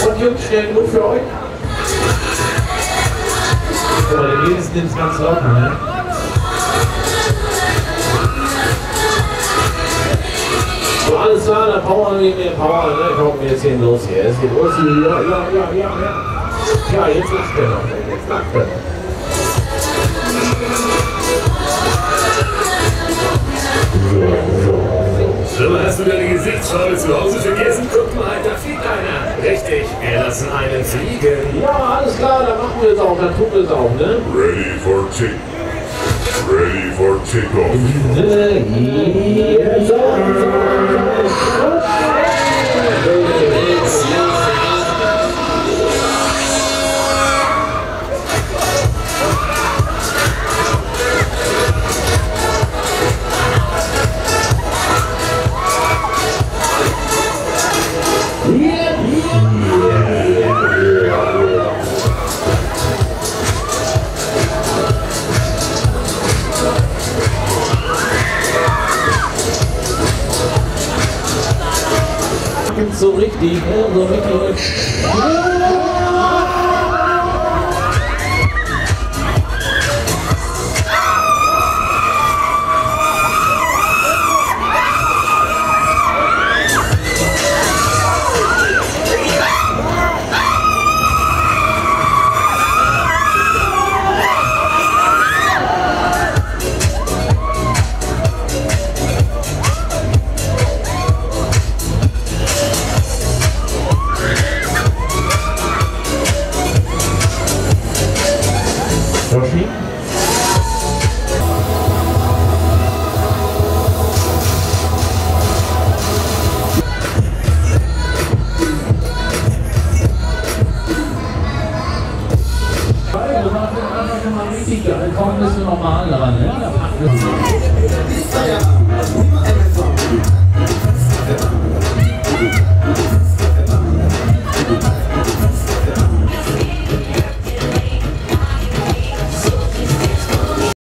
Und Jungs, schnell nur für euch. Guck mal, der Mädels nimmt es ganz locker, ne? So, alles klar, dann Power, mehr Power, ne? Kommen wir jetzt hier los hier. Es geht los hier. Ja. Ja, jetzt lacht er noch, jetzt lacht er. So, hast du deine Gesichtsfarbe zu Hause vergessen? Guck mal, da fliegt einer. Richtig, wir lassen einen fliegen. Ja, alles klar, dann machen wir es auch, dann tun wir es auch, ne? Ready for takeoff. So richtig, ne? So richtig. Kommen müssen wir normal ran, ne? Da packen wir